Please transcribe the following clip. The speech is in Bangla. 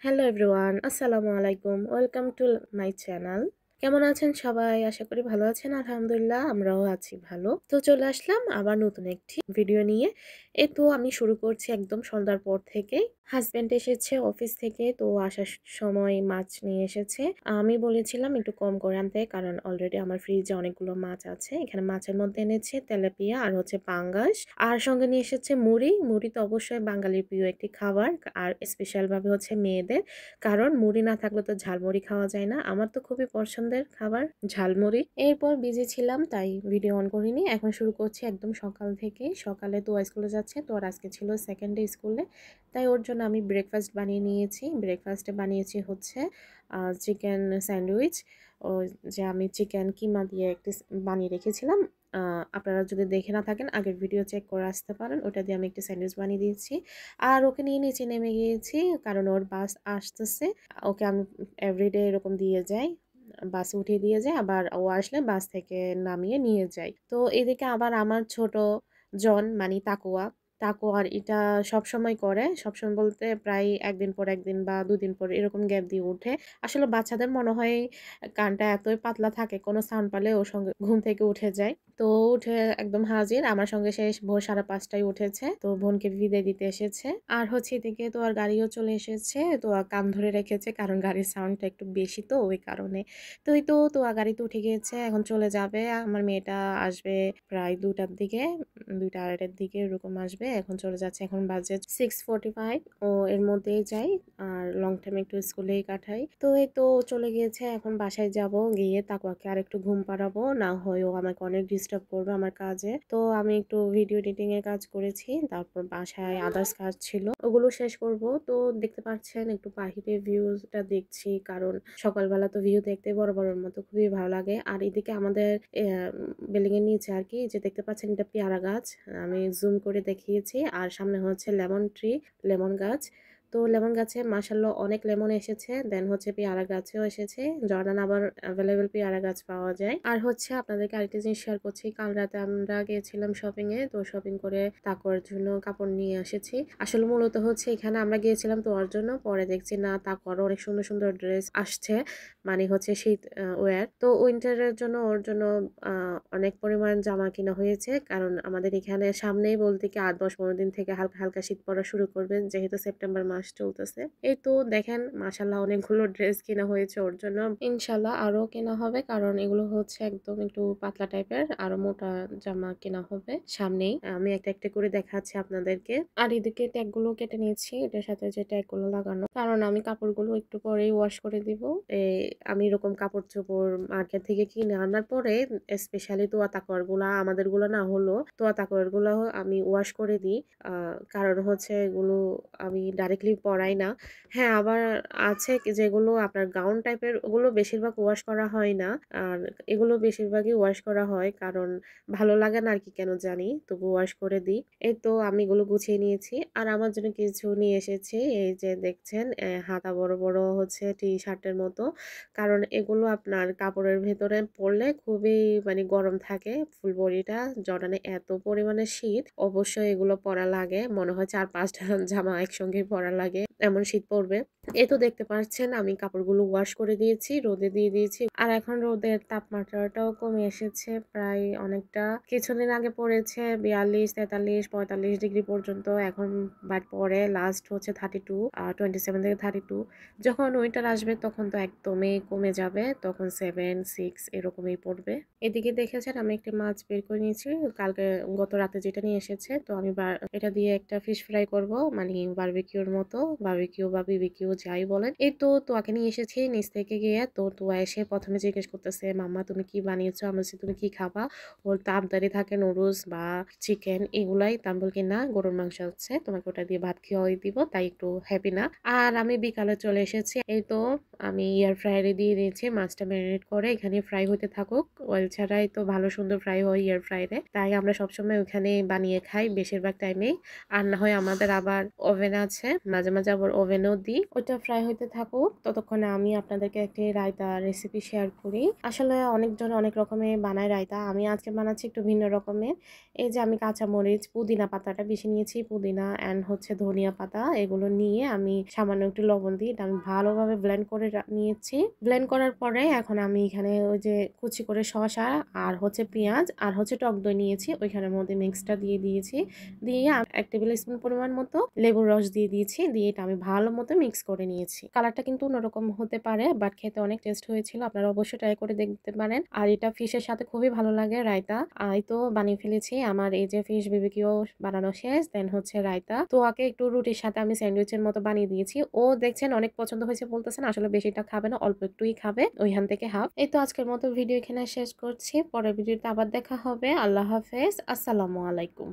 হ্যালো এভরিওয়ান, আসসালামু আলাইকুম। Welcome to my channel. কেমন আছেন সবাই? আশা করি ভালো আছেন। আলহামদুলিল্লাহ আমরাও আছি ভালো। তো চলে আসলাম আবার নতুন একটি ভিডিও নিয়ে। এই তো আমি শুরু করছি একদম সন্ধ্যার পর থেকেই। হাজব্যান্ড এসেছে অফিস থেকে, তো আসার সময় মাছ নিয়ে এসেছে। আমি বলেছিলাম একটু কম করে আনতে, কারণ অলরেডি আমার ফ্রিজে অনেকগুলো মাছ আছে। এখানে মাছের মধ্যে এনেছে তেলাপিয়া আর হচ্ছে পাঙ্গাস, আর সঙ্গে নিয়ে এসেছে মুড়ি। মুড়ি তো অবশ্যই বাঙালির প্রিয় একটি খাবার, আর স্পেশাল ভাবে হচ্ছে মেয়েদের, কারণ মুড়ি না থাকলে তো ঝালমুড়ি খাওয়া যায় না। আমার তো খুবই পছন্দের খাবার ঝালমুড়ি। এরপর বিজি ছিলাম তাই ভিডিও অন করিনি। এখন শুরু করছি একদম সকাল থেকে। সকালে তো স্কুলে যাচ্ছে, তো আর আজকে ছিল সেকেন্ড ডে স্কুলে, তাই ওর জন্য আমি ব্রেকফাস্ট বানিয়ে নিয়েছি। ব্রেকফাস্টে বানিয়েছি হচ্ছে চিকেন স্যান্ডউইচ, ও যে আমি চিকেন কিমা দিয়ে একটি বানিয়ে রেখেছিলাম। আপনারা যদি দেখে না থাকেন আগের ভিডিও চেক করে আসতে পারেন, ওটা দিয়ে আমি একটি স্যান্ডউইচ বানিয়ে দিয়েছি। আর ওকে নিয়ে নিচে নেমে গিয়েছি, কারণ ওর বাস আসতেছে। ওকে আমি এভরিডে এরকম দিয়ে যাই, বাসে উঠিয়ে দিয়ে যাই, আবার ও আসলে বাস থেকে নামিয়ে নিয়ে যাই। তো এদিকে আবার আমার ছোট জন মানে তাকুয়া, তাকুয়ার এটা সবসময় করে। সবসময় বলতে প্রায় একদিন পর একদিন বা দুদিন পর এরকম গ্যাপ দিয়ে উঠে। আসলে বাচ্চাদের মনে হয় কানটা এতই পাতলা থাকে, কোনো সাউন্ড পালে ওর সঙ্গে ঘুম থেকে উঠে যায়। তো উঠে একদম হাজির আমার সঙ্গে, শেষ ভোর 5:30টায় উঠেছে। তো বোনকে বিদায় দিতে এসেছে। আর হচ্ছে এদিকে তো আর গাড়িও চলে এসেছে, তো কান ধরে রেখেছে কারণ গাড়ির সাউন্ডটা একটু বেশি, তো ওই কারণে। তো এই তো গাড়িতে উঠে গিয়েছে, এখন চলে যাবে। আমার মেয়েটা আসবে প্রায় 2টার দিকে, 2টা আড়াইটার দিকে এরকম আসবে। এখন চলে যাচ্ছে, এখন বাজে 6:45। ও এর মধ্যেই যাই, আর লং টাইম একটু স্কুলেই কাটাই। তো এই তো চলে গিয়েছে, এখন বাসায় যাব, গিয়ে তাকুয়াকে আর একটু ঘুম পাড়াবো, না হয় ও আমাকে অনেক ডিস্টার্ব করবে আমার কাজে। তো আমি একটু ভিডিও এডিটিং এর কাজ করেছি, তারপর বাসায় আদার্স কাজ ছিল, ওগুলো শেষ করব। তো দেখতে পাচ্ছেন একটু বাহিরের ভিউটা দেখছি, কারণ সকালবেলা তো ভিউ দেখতে বড় বড়র মতো খুবই ভালো লাগে। আর এদিকে আমাদের বিল্ডিং এর নিচে আর কি, যে দেখতে পাচ্ছেন এটা পেয়ারা গাছ, আমি জুম করে দেখিয়েছি। আর সামনে হচ্ছে লেমন ট্রি, লেমন গাছ। তো লেমন গাছে মাশাআল্লাহ অনেক লেমন এসেছে, দেন হচ্ছে পেয়ারা গাছেও এসেছে। জর্ডান আবার অ্যাভেলেবেল পেয়ারা গাছ পাওয়া যায়। আর হচ্ছে আপনাদেরকে আরেকটা জিনিস শেয়ার করছি, কাল রাতে আমরা গিয়েছিলাম শপিং এ, তো শপিং করে তাকওয়ার জন্য কাপড় নিয়ে এসেছি। আসলে মূলত হচ্ছে এখানে আমরা গিয়েছিলাম তোয়ার জন্য, পরে দেখছি না তাকওয়ারও অনেক সুন্দর সুন্দর ড্রেস আসছে, মানে হচ্ছে শীত ওয়্যার। তো উইন্টারের জন্য ওর জন্য অনেক পরিমাণ জামা কিনা হয়েছে, কারণ আমাদের এখানে সামনেই বলতে কি 8-10-15 দিন থেকে হালকা হালকা শীত পড়া শুরু করবে, যেহেতু সেপ্টেম্বর মাস চলতেছে। এই তো দেখেন মাশাআল্লাহ অনেকগুলো ড্রেস কিনা হয়েছে ওর জন্য। ইনশাআল্লাহ আরো কেনা হবে, কারণ এগুলো হচ্ছে একদম একটু পাতলা টাইপের, আরো মোটা জামা কেনা হবে সামনেই। আমি একটা একটা করে দেখাচ্ছি আপনাদেরকে। আর এদিকে ট্যাগ গুলো কেটে নিয়েছি, এটার সাথে যে ট্যাগ গুলো লাগানো, কারণ আমি কাপড়গুলো একটু পরেই ওয়াশ করে দিব। আমি এরকম কাপড় চোপড় মার্কেট থেকে কিনে আনার পরে স্পেশালি তোয়া তাকওয়ার গুলা, আমাদের গুলো না হলো তোয়া তাকওয়ার গুলো আমি ওয়াশ করে দিই। কারণ হচ্ছে এগুলো আমি ডাইরেক্টলি পরাই না। হ্যাঁ, আবার আছে যেগুলো আপনার গাউন টাইপের, ওগুলো বেশিরভাগ ওয়াশ করা হয় না। আর এগুলো বেশিরভাগই ওয়াশ করা হয়, কারণ ভালো লাগে না আর কি কেন জানি, তবু ওয়াশ করে দিই। এই তো আমি এগুলো গুছিয়ে নিয়েছি। আর আমার জন্য কিছু নিয়ে এসেছি, এই যে দেখছেন হাতা বড় বড় হচ্ছে টি শার্টের মতো, কারণ এগুলো আপনার কাপড়ের ভেতরে পরলে খুবই মানে গরম থাকে ফুল বডিটা। জর্ডানে এত পরিমাণে শীত, অবশ্যই এগুলো পরা লাগে, মনে হয় 4-5টা জামা একসঙ্গে পরা লাগে, এমন শীত পড়বে। এই তো দেখতে পাচ্ছেন আমি কাপড়গুলো ওয়াশ করে দিয়েছি, রোদে দিয়ে দিয়েছি। আর এখন রোদের তাপমাত্রাটাও কমে এসেছে প্রায় অনেকটা। কিছুদিন আগে পড়েছে 42, 43, 45 ডিগ্রি পর্যন্ত, এখন বাট পরে লাস্ট হচ্ছে 27 থেকে 32। যখন উইন্টার আসবে তখন তো একদমই কমে যাবে, তখন 7-6 এরকমই পড়বে। এদিকে দেখেছেন আমি একটি মাছ বের করে নিয়েছি, কালকে গত রাতে যেটা নিয়ে এসেছে। তো আমি এটা দিয়ে একটা ফিশ ফ্রাই করব, মানে বারবিকিউর মতো, বারবিকিউ বা বিবিকিউ যাই বলেন। এই তো তোয়াকে নিয়ে এসেছি নিচ থেকে গিয়ে। তো তোয়া এসে প্রথমে জিজ্ঞেস করতেছে, মাম্মা তুমি কি বানিয়েছো? আমি বলছি তুমি কি খাবা? ওর তো আবদারি থাকে নুডলস বা চিকেন এগুলাই। তা আমি বলি না, গরুর মাংস আছে, তোমাকে ওটা দিয়ে ভাত খাওয়াই দিব, তাই একটু হ্যাপি না। আর আমি বিকালে চলে এসেছি। এই তো আমি এয়ার ফ্রায়ারে দিয়ে দিয়েছি, মাছটা ম্যারিনেট করে এখানে ফ্রাই হতে থাকুক। অয়েল ছাড়াই তো ভালো সুন্দর ফ্রাই হয় এয়ার ফ্রায়ারে, তাই আমরা সবসময় ওখানে বানিয়ে খাই বেশিরভাগ টাইমেই। আর না হয় আমাদের আবার ওভেন আছে, মাঝে মাঝে আবার ওভেনও দিই। ওইটা ফ্রাই হইতে থাকুক, ততক্ষণে আমি আপনাদেরকে একটি রায়তা রেসিপি শেয়ার করি। আসলে অনেকজন অনেক রকমের বানায় রায়তা, আমি আজকে বানাচ্ছি একটু ভিন্ন রকমের। এই যে আমি কাঁচামরিচ, পুদিনা পাতাটা বেশি নিয়েছি, পুদিনা অ্যান্ড হচ্ছে ধনিয়া পাতা, এগুলো নিয়ে আমি সামান্য একটু লবণ দিই, এটা আমি ভালোভাবে ব্লেন্ড করে নিয়েছি। ব্লেন্ড করার পরে এখন আমি এখানে ওই যে কুচি করে শসা আর হচ্ছে পেঁয়াজ আর হচ্ছে টক দই নিয়েছি, ওইখানের মধ্যে মিক্সটা দিয়ে দিয়েছি। দিয়ে 1 টেবিল স্পুন পরিমাণ মতো লেবুর রস দিয়ে দিয়েছি, দিয়ে এটা আমি ভালো মতো মিক্স করে নিয়েছি। কালারটা কিন্তু অন্যরকম হতে পারে, বাট খেতে অনেক টেস্ট হয়েছিল, আপনারা অবশ্যই ট্রাই করে দেখতে পারেন। আর এটা ফিশের সাথে খুবই ভালো লাগে রায়তা। এই তো বানিয়ে ফেলেছি, আমার এই যে ফিশ বিবিকিউ বানানো শেষ। দেন হচ্ছে রায়তা, তো ওকে একটু রুটির সাথে আমি স্যান্ডউইচের মতো বানিয়ে দিয়েছি। ও দেখছেন অনেক পছন্দ হয়েছে বলতেছেন, আসলে বেশিটা খাবে না, অল্প একটুই খাবে, ওইখান থেকে হাফ। এই তো আজকের মতো ভিডিও এখানে শেষ করছি, পরের ভিডিওতে আবার দেখা হবে। আল্লাহ হাফেজ, আসসালামু আলাইকুম।